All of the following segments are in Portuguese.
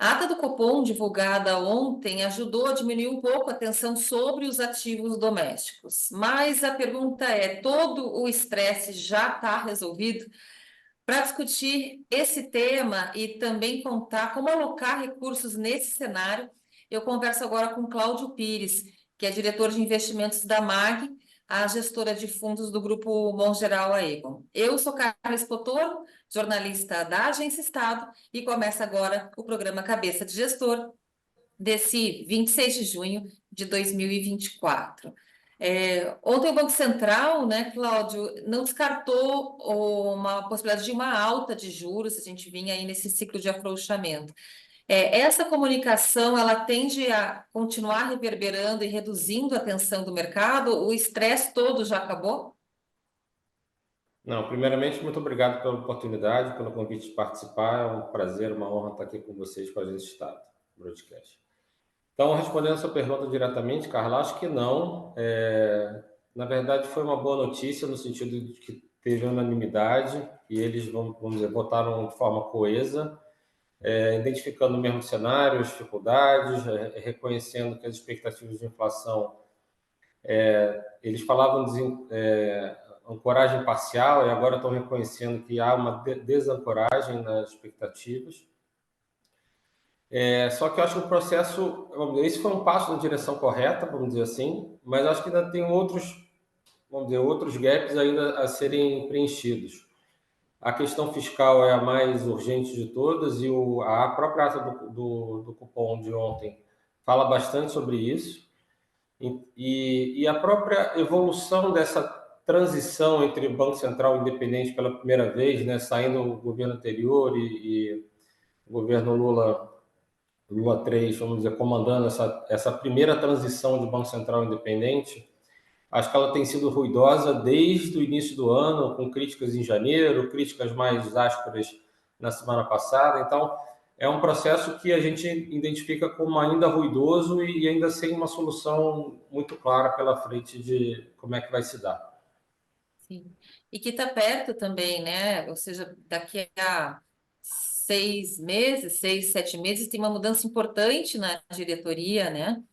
A ata do Copom, divulgada ontem, ajudou a diminuir um pouco a tensão sobre os ativos domésticos. Mas a pergunta é: todo o estresse já está resolvido? Para discutir esse tema e também contar como alocar recursos nesse cenário, eu converso agora com Cláudio Pires, que é diretor de investimentos da MAG, a gestora de fundos do Grupo Mongeral Aegon. Eu sou Carla Espotoro, jornalista da Agência Estado, e começa agora o programa Cabeça de Gestor, desse 26 de junho de 2024. Ontem o Banco Central, né, Cláudio, não descartou uma possibilidade de uma alta de juros, a gente vinha aí nesse ciclo de afrouxamento. Essa comunicação, ela tende a continuar reverberando e reduzindo a tensão do mercado? O estresse todo já acabou? Não, primeiramente, muito obrigado pela oportunidade, pelo convite de participar. É um prazer, uma honra estar aqui com vocês para a Agência Estado, broadcast. Então, respondendo a sua pergunta diretamente, Carla, acho que não. Na verdade, foi uma boa notícia no sentido de que teve unanimidade e eles, vamos dizer, votaram de forma coesa, identificando o mesmo cenário, as dificuldades, reconhecendo que as expectativas de inflação, eles falavam de ancoragem parcial e agora estão reconhecendo que há uma desancoragem nas expectativas. Só que eu acho que o processo, vamos dizer, esse foi um passo na direção correta, vamos dizer assim, mas acho que ainda tem outros, vamos dizer, outros gaps ainda a serem preenchidos. A questão fiscal é a mais urgente de todas e a própria ata do cupom de ontem fala bastante sobre isso. E a própria evolução dessa transição entre o Banco Central independente pela primeira vez, né, saindo o governo anterior e o governo Lula 3, vamos dizer, comandando essa primeira transição de Banco Central independente, acho que ela tem sido ruidosa desde o início do ano, com críticas em janeiro, críticas mais ásperas na semana passada. Então, é um processo que a gente identifica como ainda ruidoso e ainda sem uma solução muito clara pela frente de como é que vai se dar. Sim. E que está perto também, né? Ou seja, daqui a 6 meses, 6, 7 meses, tem uma mudança importante na diretoria, né?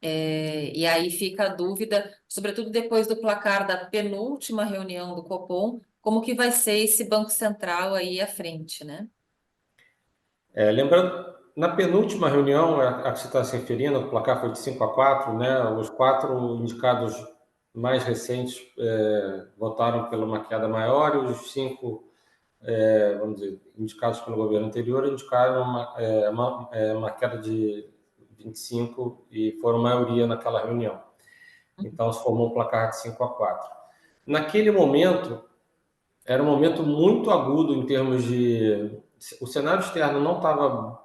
E aí fica a dúvida, sobretudo depois do placar da penúltima reunião do Copom, como que vai ser esse Banco Central aí à frente, né? Lembrando, na penúltima reunião, a que você está se referindo, o placar foi de 5-4, né? Os quatro indicados mais recentes votaram pela uma queda maior e os cinco, vamos dizer, indicados pelo governo anterior indicaram uma queda de 25 e foram maioria naquela reunião. Então, se formou um placar de 5-4. Naquele momento, era um momento muito agudo em termos de... O cenário externo não estava...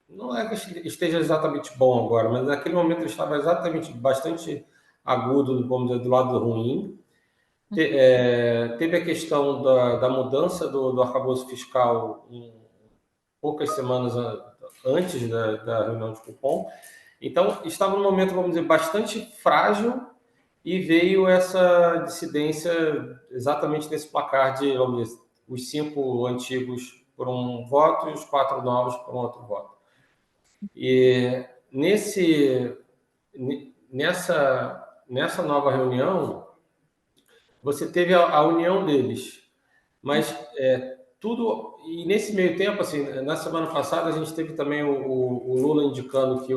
Não é que esteja exatamente bom agora, mas naquele momento ele estava exatamente bastante agudo, vamos dizer, do lado ruim. Teve a questão da mudança do arcabouço fiscal poucas semanas antes da reunião de cupom. Então, estava num momento, vamos dizer, bastante frágil e veio essa dissidência exatamente nesse placar de, vamos dizer, os 5 antigos por um voto e os 4 novos por um outro voto. E nessa nova reunião, você teve a união deles, mas tudo... E nesse meio tempo, assim, na semana passada, a gente teve também o Lula indicando que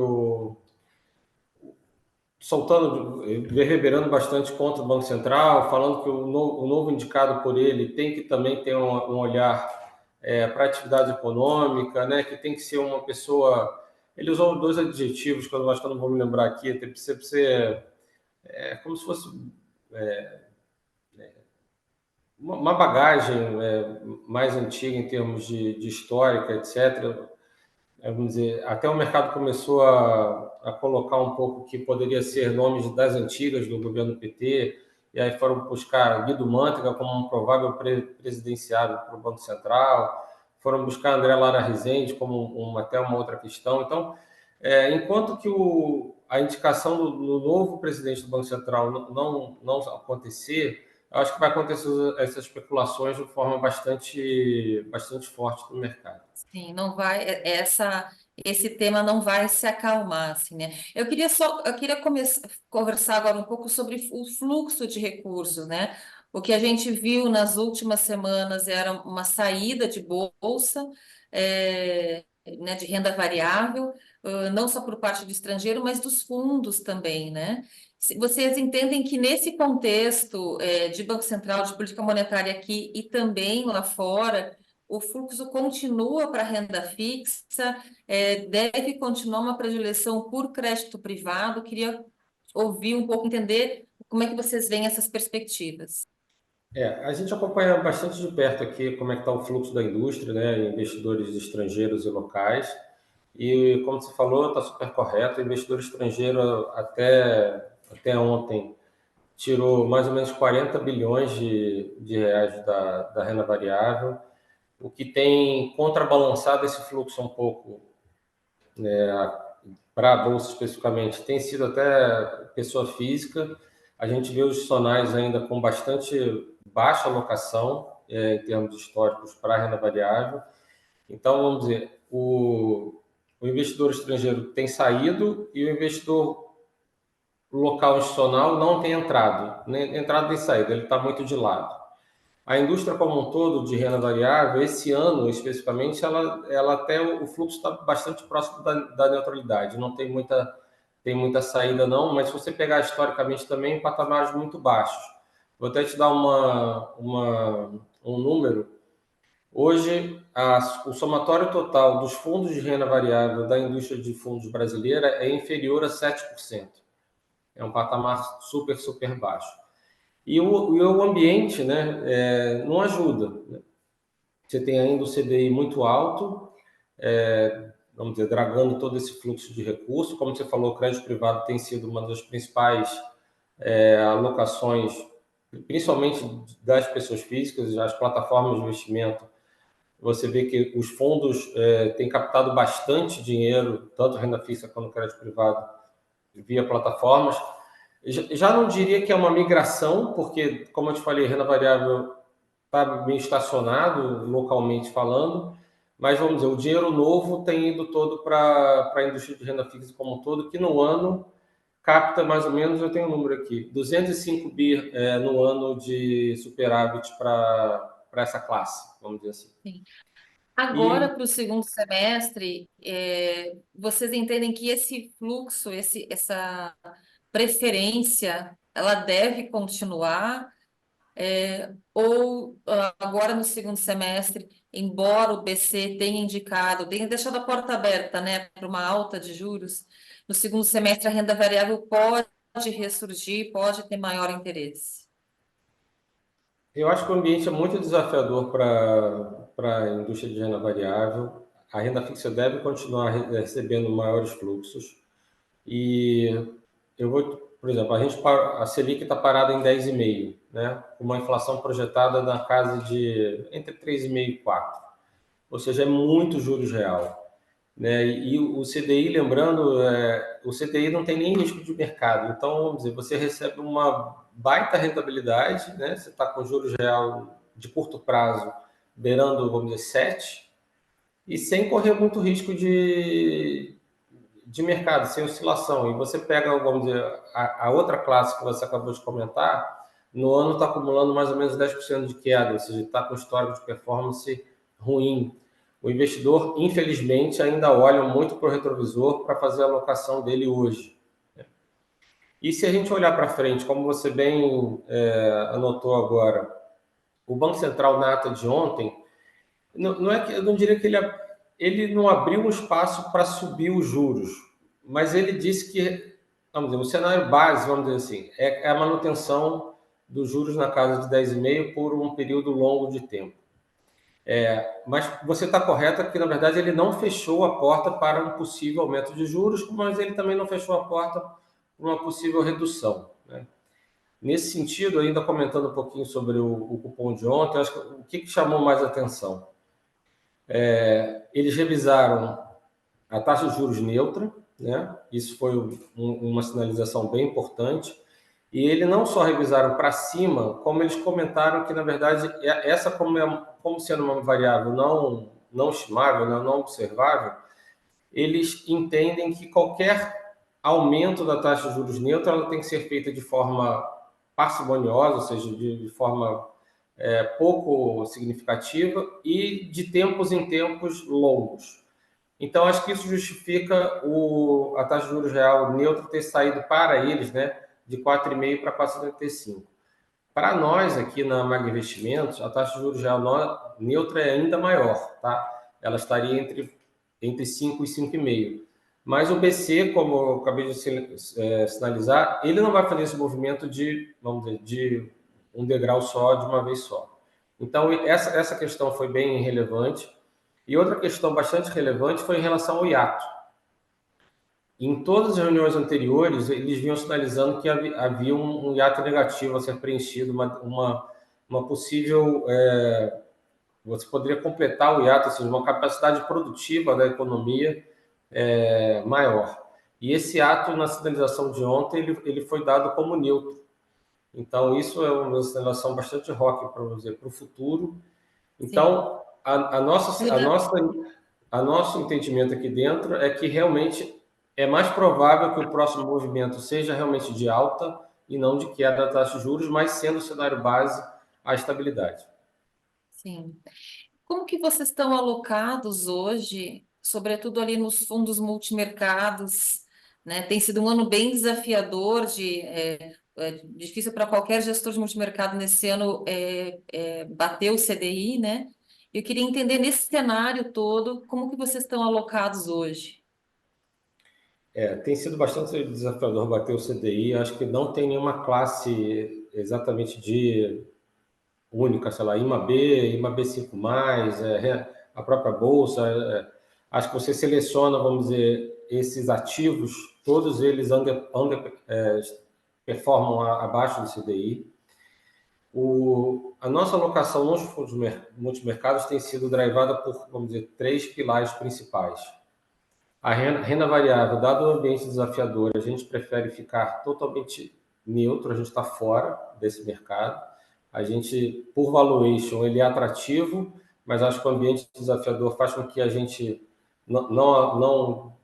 soltando, reverberando bastante contra o Banco Central, falando que o novo indicado por ele tem que também ter um olhar para a atividade econômica, né, que tem que ser uma pessoa... Ele usou 2 adjetivos que eu acho que eu não vou me lembrar aqui, tem que ser como se fosse uma bagagem mais antiga em termos de histórica, etc. Vamos dizer, até o mercado começou a colocar um pouco que poderia ser nomes das antigas do governo PT, e aí foram buscar Guido Mantega como um provável presidenciável para o Banco Central, foram buscar André Lara Rezende como até uma outra questão. Então, enquanto que a indicação do novo presidente do Banco Central não acontecer, acho que vai acontecer essas especulações de forma bastante forte no mercado. Sim, não vai, esse tema não vai se acalmar, assim, né? Eu queria conversar agora um pouco sobre o fluxo de recursos, né? O que a gente viu nas últimas semanas era uma saída de bolsa, né, de renda variável, não só por parte do estrangeiro, mas dos fundos também, né? Vocês entendem que nesse contexto, de Banco Central, de política monetária aqui e também lá fora, o fluxo continua para renda fixa, deve continuar uma predileção por crédito privado. Queria ouvir um pouco, entender como é que vocês veem essas perspectivas. A gente acompanha bastante de perto aqui como é que está o fluxo da indústria, né, investidores estrangeiros e locais. E, como você falou, está super correto. O investidor estrangeiro, até ontem, tirou mais ou menos 40 bilhões de reais da renda variável, o que tem contrabalançado esse fluxo um pouco para a Bolsa especificamente, tem sido até pessoa física. A gente vê os sonais ainda com bastante baixa alocação, em termos históricos, para a renda variável. Então, vamos dizer, o investidor estrangeiro tem saído e o investidor local institucional não tem entrado, nem entrado nem saído, ele está muito de lado. A indústria como um todo de renda variável, esse ano especificamente, ela até o fluxo está bastante próximo da neutralidade, não tem muita saída não, mas se você pegar historicamente também, patamares muito baixos. Vou até te dar um número. Hoje, o somatório total dos fundos de renda variável da indústria de fundos brasileira é inferior a 7%. É um patamar super, super baixo. E o ambiente, né, não ajuda, né? Você tem ainda o CDI muito alto, vamos dizer, dragando todo esse fluxo de recursos. Como você falou, o crédito privado tem sido uma das principais alocações, principalmente das pessoas físicas, as plataformas de investimento. Você vê que os fundos têm captado bastante dinheiro, tanto renda fixa quanto crédito privado, via plataformas. Já não diria que é uma migração, porque, como eu te falei, renda variável está bem estacionado, localmente falando, mas vamos dizer, o dinheiro novo tem ido todo para a indústria de renda fixa como um todo, que no ano capta mais ou menos, eu tenho um número aqui, 205 bi no ano de superávit para essa classe, vamos dizer assim. Sim. Agora, E para o segundo semestre, vocês entendem que esse fluxo, essa preferência, ela deve continuar? Ou agora no segundo semestre, embora o BC tenha indicado, tenha deixado a porta aberta, né, para uma alta de juros, no segundo semestre a renda variável pode ressurgir, pode ter maior interesse. eu acho que o ambiente é muito desafiador para a indústria de renda variável. A renda fixa deve continuar recebendo maiores fluxos. E por exemplo, a Selic está parada em 10,5, né? Com uma inflação projetada na casa de entre 3,5 e 4. Ou seja, é muito juros real, né? E o CDI, lembrando, o CDI não tem nem risco de mercado. Então, vamos dizer, você recebe uma baita rentabilidade, né? Você está com juros real de curto prazo beirando, vamos dizer, 7, e sem correr muito risco de mercado, sem oscilação. E você pega, vamos dizer, a outra classe que você acabou de comentar, no ano está acumulando mais ou menos 10% de queda, ou seja, está com histórico de performance ruim. O investidor, infelizmente, ainda olha muito para o retrovisor para fazer a alocação dele hoje. E se a gente olhar para frente, como você bem anotou agora, o Banco Central na ata de ontem, não é que eu não diria que ele não abriu um espaço para subir os juros, mas ele disse que, vamos dizer, o cenário base, vamos dizer assim, é a manutenção dos juros na casa de 10,5 por um período longo de tempo. Mas você está correta que, na verdade, ele não fechou a porta para um possível aumento de juros, mas ele também não fechou a porta para uma possível redução, né? Nesse sentido, ainda comentando um pouquinho sobre o cupom de ontem, acho que o que chamou mais atenção? Eles revisaram a taxa de juros neutra, né? Isso foi uma sinalização bem importante. E ele não só revisaram para cima, como eles comentaram que, na verdade, essa como sendo uma variável não estimável, não observável, eles entendem que qualquer aumento da taxa de juros neutra ela tem que ser feita de forma parcimoniosa, ou seja, de forma pouco significativa e de tempos em tempos longos. Então, acho que isso justifica a taxa de juros real neutra ter saído para eles, né, de 4,5 para 4,75. Para nós aqui na Mag Investimentos, a taxa de juros real neutra é ainda maior, tá? Ela estaria entre 5 e 5,5. Mas o BC, como eu acabei de sinalizar, ele não vai fazer esse movimento vamos dizer, de um degrau só, de uma vez só. Então, essa questão foi bem relevante. E outra questão bastante relevante foi em relação ao hiato. Em todas as reuniões anteriores, eles vinham sinalizando que havia um hiato negativo a ser preenchido, uma possível. Você poderia completar o hiato, ou seja, uma capacidade produtiva da economia maior. E esse ato, na sinalização de ontem, ele foi dado como neutro. Então, isso é uma sinalização bastante rock para o futuro. Sim. Então, a nosso entendimento aqui dentro é que realmente é mais provável que o próximo movimento seja realmente de alta e não de queda da taxa de juros, mas sendo o cenário base a estabilidade. Sim. Como que vocês estão alocados hoje, sobretudo ali nos fundos multimercados, né? Tem sido um ano bem desafiador, difícil para qualquer gestor de multimercado nesse ano bater o CDI, né? Eu queria entender nesse cenário todo, como que vocês estão alocados hoje? Tem sido bastante desafiador bater o CDI. Acho que não tem nenhuma classe exatamente de única, sei lá, IMAB, IMAB5+, a própria bolsa. Acho que você seleciona, vamos dizer, esses ativos, todos eles performam abaixo do CDI. A nossa alocação nos fundos multimercados tem sido drivada por, vamos dizer, três pilares principais. A renda variável, dado o ambiente desafiador, a gente prefere ficar totalmente neutro, a gente está fora desse mercado. A gente, por valuation, ele é atrativo, mas acho que o ambiente desafiador faz com que a gente não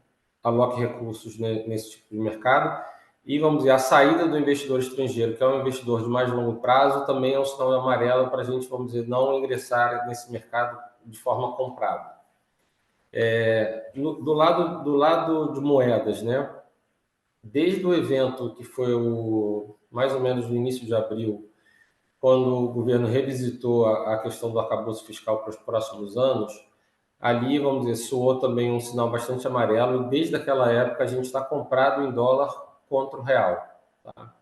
aloque recursos nesse tipo de mercado. E, vamos dizer, a saída do investidor estrangeiro, que é um investidor de mais longo prazo, também é um sinal amarelo para a gente, vamos dizer, não ingressar nesse mercado de forma comprada. Do lado de moedas, né? Desde o evento que foi mais ou menos no início de abril, quando o governo revisitou a questão do arcabouço fiscal para os próximos anos, ali, vamos dizer, soou também um sinal bastante amarelo, e desde aquela época a gente está comprado em dólar contra o real. Tá?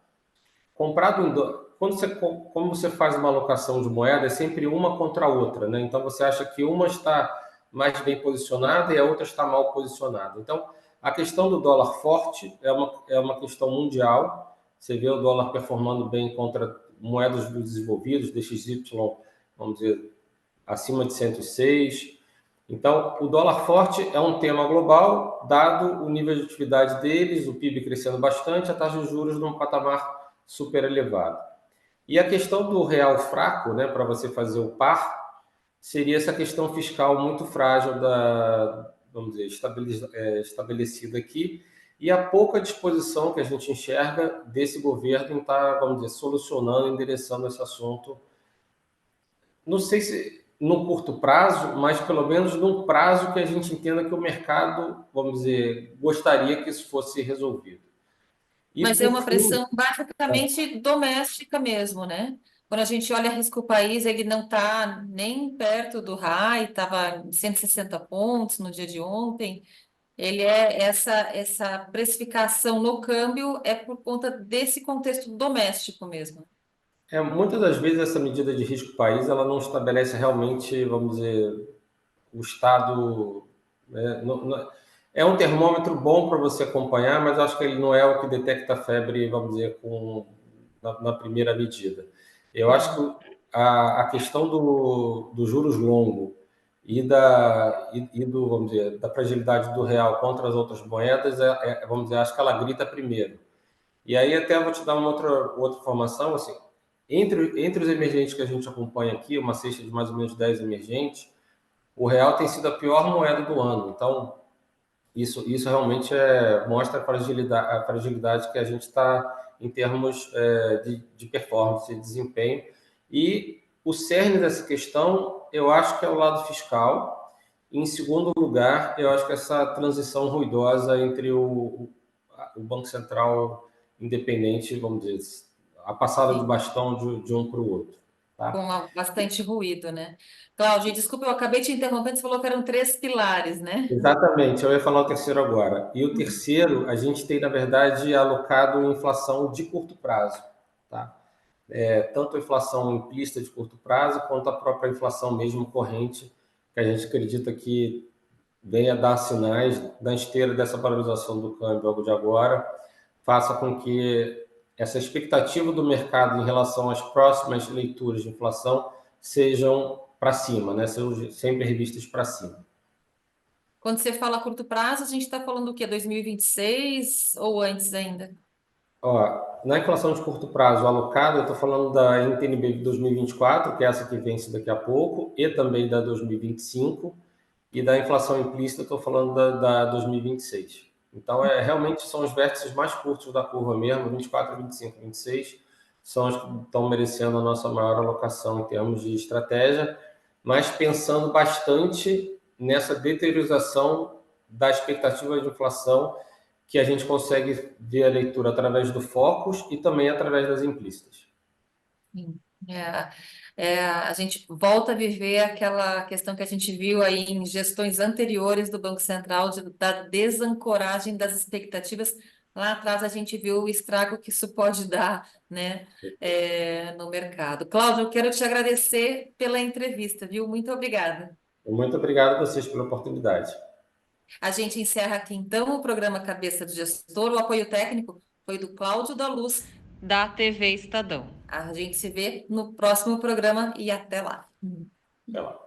Comprado em dólar. Como você faz uma alocação de moeda, é sempre uma contra a outra, né? Então você acha que uma está mais bem posicionada e a outra está mal posicionada. Então, a questão do dólar forte é uma questão mundial. Você vê o dólar performando bem contra moedas dos desenvolvidos, DXY, vamos dizer, acima de 106. Então, o dólar forte é um tema global, dado o nível de atividade deles, o PIB crescendo bastante, a taxa de juros num patamar super elevado. E a questão do real fraco, né, para você fazer o par, seria essa questão fiscal muito frágil vamos dizer, estabelecida aqui, e a pouca disposição que a gente enxerga desse governo em estar, vamos dizer, solucionando, endereçando esse assunto. Não sei se no curto prazo, mas pelo menos num prazo que a gente entenda que o mercado, vamos dizer, gostaria que isso fosse resolvido. E Mas é por uma fim, pressão basicamente doméstica mesmo, né? Quando a gente olha risco país, ele não está nem perto do high, estava em 160 pontos no dia de ontem. Ele é essa precificação no câmbio é por conta desse contexto doméstico mesmo. muitas das vezes essa medida de risco país, ela não estabelece realmente, vamos dizer, o estado, né? É um termômetro bom para você acompanhar, mas acho que ele não é o que detecta a febre, vamos dizer, na primeira medida. Eu acho Sim. que a questão do juros longo e vamos dizer, da fragilidade do real contra as outras moedas, vamos dizer, acho que ela grita primeiro. E aí até vou te dar uma outra informação, assim, entre os emergentes que a gente acompanha aqui, uma cesta de mais ou menos 10 emergentes, o real tem sido a pior moeda do ano. Então, isso realmente mostra a fragilidade que a gente está em termos de performance, de desempenho. E o cerne dessa questão, eu acho que é o lado fiscal. E, em segundo lugar, eu acho que essa transição ruidosa entre o Banco Central independente, vamos dizer, a passada de Sim, bastão de um para o outro. com Tá? bastante ruído, né? Cláudia, desculpa, eu acabei te interrompendo, você falou que eram três pilares, né? Exatamente, eu ia falar o terceiro agora. E o terceiro, a gente tem, na verdade, alocado inflação de curto prazo. Tá? Tanto a inflação implícita de curto prazo, quanto a própria inflação mesmo corrente, que a gente acredita que venha dar sinais da esteira dessa valorização do câmbio algo de agora, faça com que essa expectativa do mercado em relação às próximas leituras de inflação sejam para cima, né? Sejam sempre revistas para cima. Quando você fala a curto prazo, a gente está falando do quê? 2026 ou antes ainda? Ó, na inflação de curto prazo alocada, eu estou falando da NTNB de 2024, que é essa que vence daqui a pouco, e também da 2025, e da inflação implícita, eu estou falando da 2026. Então, realmente são os vértices mais curtos da curva mesmo, 24, 25, 26, são os que estão merecendo a nossa maior alocação em termos de estratégia, mas pensando bastante nessa deteriorização da expectativa de inflação que a gente consegue ver a leitura através do focus e também através das implícitas. Sim. A gente volta a viver aquela questão que a gente viu aí em gestões anteriores do Banco Central, da desancoragem das expectativas. Lá atrás a gente viu o estrago que isso pode dar, né, no mercado. Cláudio, eu quero te agradecer pela entrevista, viu? Muito obrigada. Muito obrigado a vocês pela oportunidade. A gente encerra aqui então o programa Cabeça do Gestor. O apoio técnico foi do Cláudio da Luz, da TV Estadão. A gente se vê no próximo programa e até lá. Até lá.